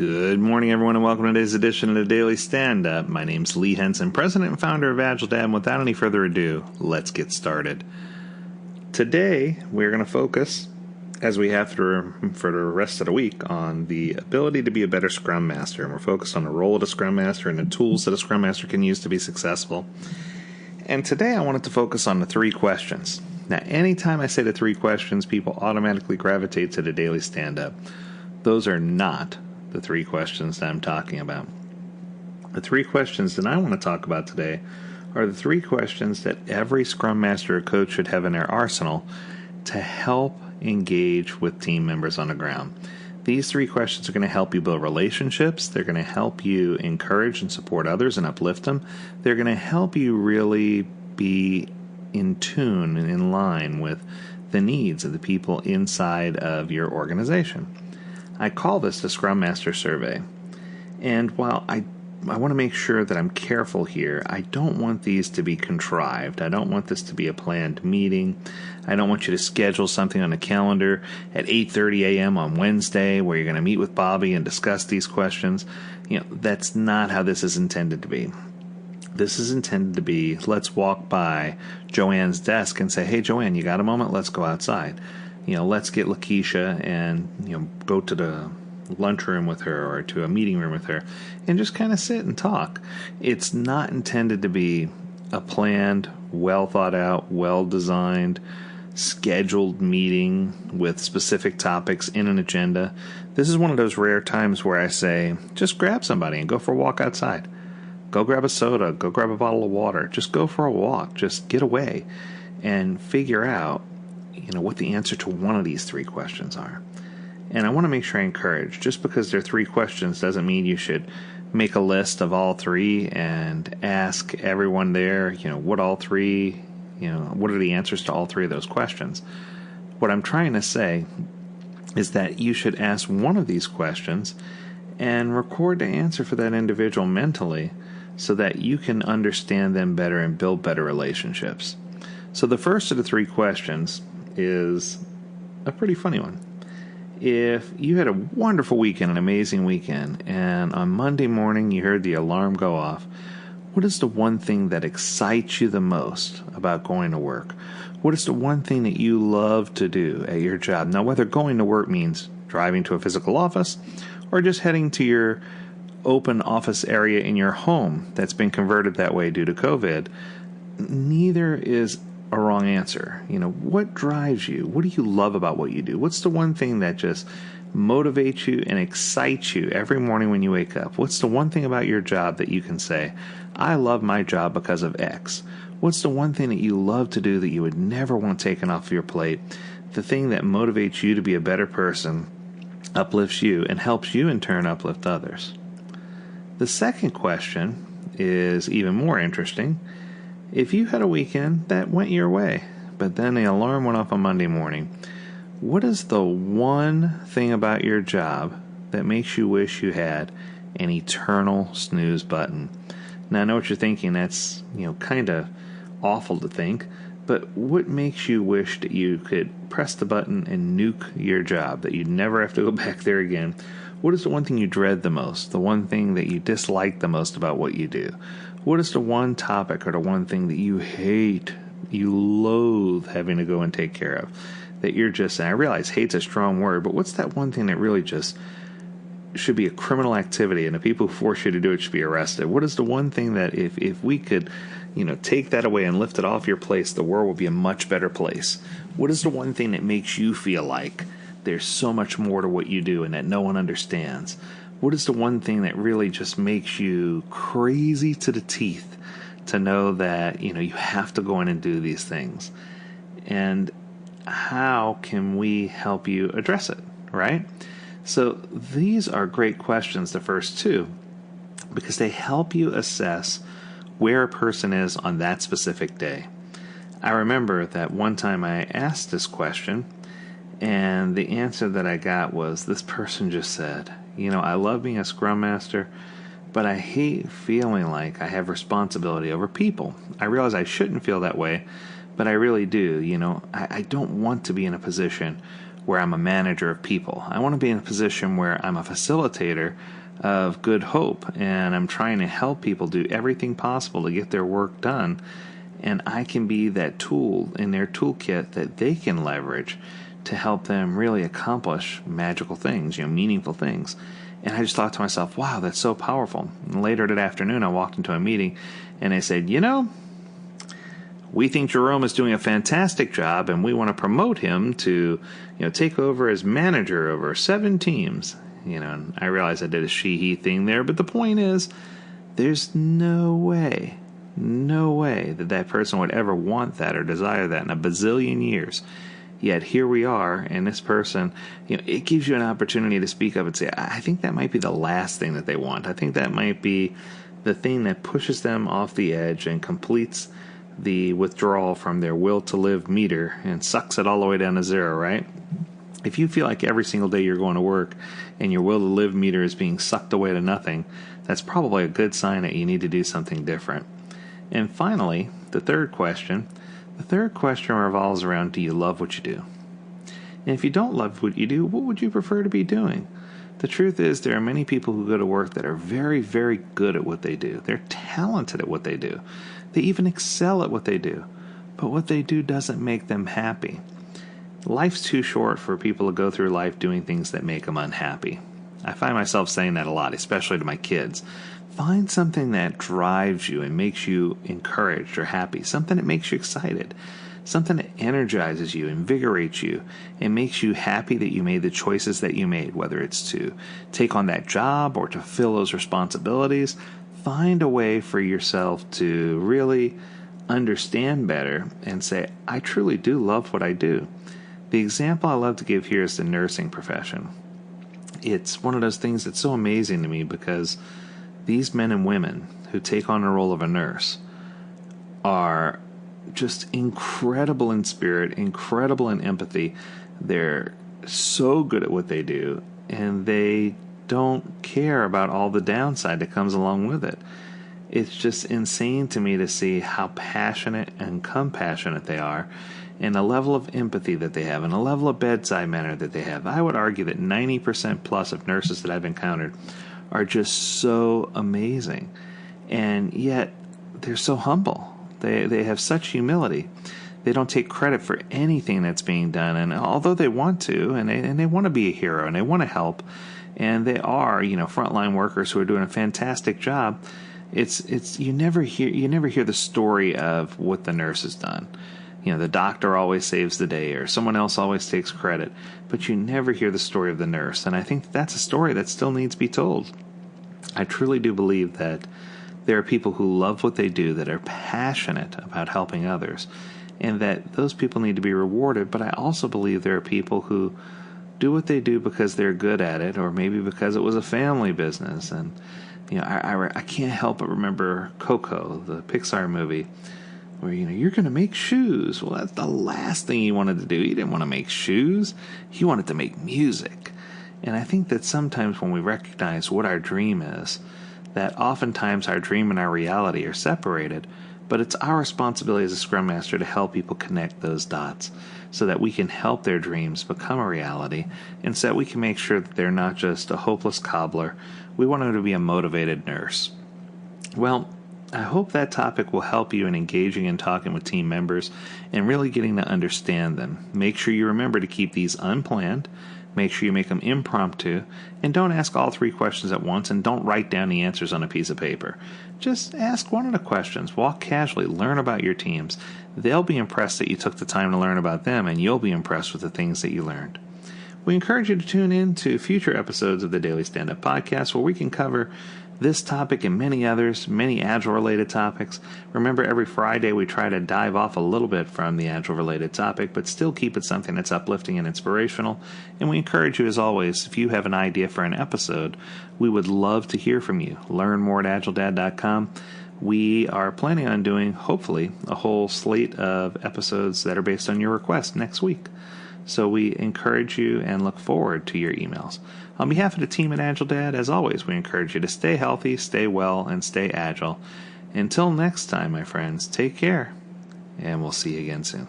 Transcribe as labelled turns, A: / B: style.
A: Good morning, everyone, and welcome to today's edition of the Daily Stand-Up. My name's Lee Henson, president and founder of AgileDad, and without any further ado, let's get started. Today, we're going to focus, as we have for the rest of the week, on the ability to be a better Scrum Master, and we're focused on the role of a Scrum Master and the tools that a Scrum Master can use to be successful. And today, I wanted to focus on the 3 questions. Now, anytime I say the 3 questions, people automatically gravitate to the Daily Stand-Up. Those are not the 3 questions that I'm talking about. The 3 questions that I want to talk about today are the 3 questions that every Scrum Master or coach should have in their arsenal to help engage with team members on the ground. These 3 questions are going to help you build relationships. They're going to help you encourage and support others and uplift them. They're going to help you really be in tune and in line with the needs of the people inside of your organization. I call this the Scrum Master Survey. And while I want to make sure that I'm careful here, I don't want these to be contrived. I don't want this to be a planned meeting. I don't want you to schedule something on the calendar at 8:30 a.m. on Wednesday where you're going to meet with Bobby and discuss these questions. That's not how this is intended to be. This is intended to be, let's walk by Joanne's desk and say, hey, Joanne, you got a moment? Let's go outside. Let's get Lakeisha and, go to the lunchroom with her or to a meeting room with her and just kind of sit and talk. It's not intended to be a planned, well thought out, well designed, scheduled meeting with specific topics in an agenda. This is one of those rare times where I say, just grab somebody and go for a walk outside. Go grab a soda, go grab a bottle of water, just go for a walk, just get away and figure out what the answer to one of these 3 questions are. And I want to make sure I encourage, just because there are 3 questions doesn't mean you should make a list of all 3 and ask everyone there, what all 3, what are the answers to all 3 of those questions. What I'm trying to say is that you should ask one of these questions and record the answer for that individual mentally so that you can understand them better and build better relationships. So the first of the 3 questions is a pretty funny one. If you had a wonderful weekend, an amazing weekend, and on Monday morning you heard the alarm go off, what is the one thing that excites you the most about going to work? What is the one thing that you love to do at your job? Now, whether going to work means driving to a physical office or just heading to your open office area in your home that's been converted that way due to COVID, neither is a wrong answer. What drives you? What do you love about what you do? What's the one thing that just motivates you and excites you every morning when you wake up? What's the one thing about your job that you can say, I love my job because of X? What's the one thing that you love to do that you would never want taken off your plate? The thing that motivates you to be a better person, uplifts you, and helps you in turn uplift others. The second question is even more interesting. If you had a weekend that went your way, but then the alarm went off on Monday morning, what is the one thing about your job that makes you wish you had an eternal snooze button? Now, I know what you're thinking. That's, kind of awful to think, but what makes you wish that you could press the button and nuke your job, that you'd never have to go back there again? What is the one thing you dread the most, the one thing that you dislike the most about what you do? What is the one topic or the one thing that you hate, you loathe having to go and take care of? That you're just, and I realize hate's a strong word, but what's that one thing that really just should be a criminal activity and the people who force you to do it should be arrested? What is the one thing that if we could, take that away and lift it off your place, the world would be a much better place? What is the one thing that makes you feel like there's so much more to what you do and that no one understands? What is the one thing that really just makes you crazy to the teeth to know that, you have to go in and do these things? And how can we help you address it, right? So these are great questions, the first 2, because they help you assess where a person is on that specific day. I remember that one time I asked this question, and the answer that I got was, this person just said, I love being a Scrum Master, but I hate feeling like I have responsibility over people. I realize I shouldn't feel that way, but I really do. I don't want to be in a position where I'm a manager of people. I want to be in a position where I'm a facilitator of good hope, and I'm trying to help people do everything possible to get their work done. And I can be that tool in their toolkit that they can leverage to help them really accomplish magical things, meaningful things. And I just thought to myself, wow, that's so powerful. And later that afternoon, I walked into a meeting, and they said, we think Jerome is doing a fantastic job, and we want to promote him to, take over as manager over 7 teams. And I realized I did a she-he thing there, but the point is, there's no way that person would ever want that or desire that in a bazillion years. Yet here we are, and this person, it gives you an opportunity to speak up and say, I think that might be the last thing that they want. I think that might be the thing that pushes them off the edge and completes the withdrawal from their will to live meter and sucks it all the way down to 0, right? If you feel like every single day you're going to work and your will to live meter is being sucked away to nothing, that's probably a good sign that you need to do something different. And finally, the third question revolves around, do you love what you do? And if you don't love what you do, what would you prefer to be doing? The truth is, there are many people who go to work that are very, very good at what they do. They're talented at what they do. They even excel at what they do. But what they do doesn't make them happy. Life's too short for people to go through life doing things that make them unhappy. I find myself saying that a lot, especially to my kids. Find something that drives you and makes you encouraged or happy, something that makes you excited, something that energizes you, invigorates you, and makes you happy that you made the choices that you made, whether it's to take on that job or to fill those responsibilities. Find a way for yourself to really understand better and say, I truly do love what I do. The example I love to give here is the nursing profession. It's one of those things that's so amazing to me because these men and women who take on the role of a nurse are just incredible in spirit, incredible in empathy. They're so good at what they do, and they don't care about all the downside that comes along with it. It's just insane to me to see how passionate and compassionate they are, and the level of empathy that they have, and the level of bedside manner that they have. I would argue that 90% plus of nurses that I've encountered are just so amazing, and yet they're so humble. They have such humility. They don't take credit for anything that's being done, and although they want to, and they want to be a hero, and they want to help, and they are, frontline workers who are doing a fantastic job. It's you never hear the story of what the nurse has done. The doctor always saves the day, or someone else always takes credit, but you never hear the story of the nurse. And I think that's a story that still needs to be told. I truly do believe that there are people who love what they do, that are passionate about helping others, and that those people need to be rewarded. But I also believe there are people who do what they do because they're good at it, or maybe because it was a family business. And I can't help but remember Coco, the Pixar movie, where you're going to make shoes. Well, that's the last thing he wanted to do. He didn't want to make shoes. He wanted to make music. And I think that sometimes when we recognize what our dream is, that oftentimes our dream and our reality are separated, but it's our responsibility as a ScrumMaster to help people connect those dots so that we can help their dreams become a reality, and so that we can make sure that they're not just a hopeless cobbler. We want them to be a motivated nurse. Well, I hope that topic will help you in engaging and talking with team members and really getting to understand them. Make sure you remember to keep these unplanned. Make sure you make them impromptu, and don't ask all 3 questions at once, and don't write down the answers on a piece of paper. Just ask one of the questions. Walk casually. Learn about your teams. They'll be impressed that you took the time to learn about them, and you'll be impressed with the things that you learned. We encourage you to tune in to future episodes of the Daily Stand-Up Podcast, where we can cover this topic and many others, many Agile-related topics. Remember, every Friday we try to dive off a little bit from the Agile-related topic, but still keep it something that's uplifting and inspirational. And we encourage you, as always, if you have an idea for an episode, we would love to hear from you. Learn more at AgileDad.com. We are planning on doing, hopefully, a whole slate of episodes that are based on your request next week. So we encourage you and look forward to your emails. On behalf of the team at AgileDad, as always, we encourage you to stay healthy, stay well, and stay agile. Until next time, my friends, take care, and we'll see you again soon.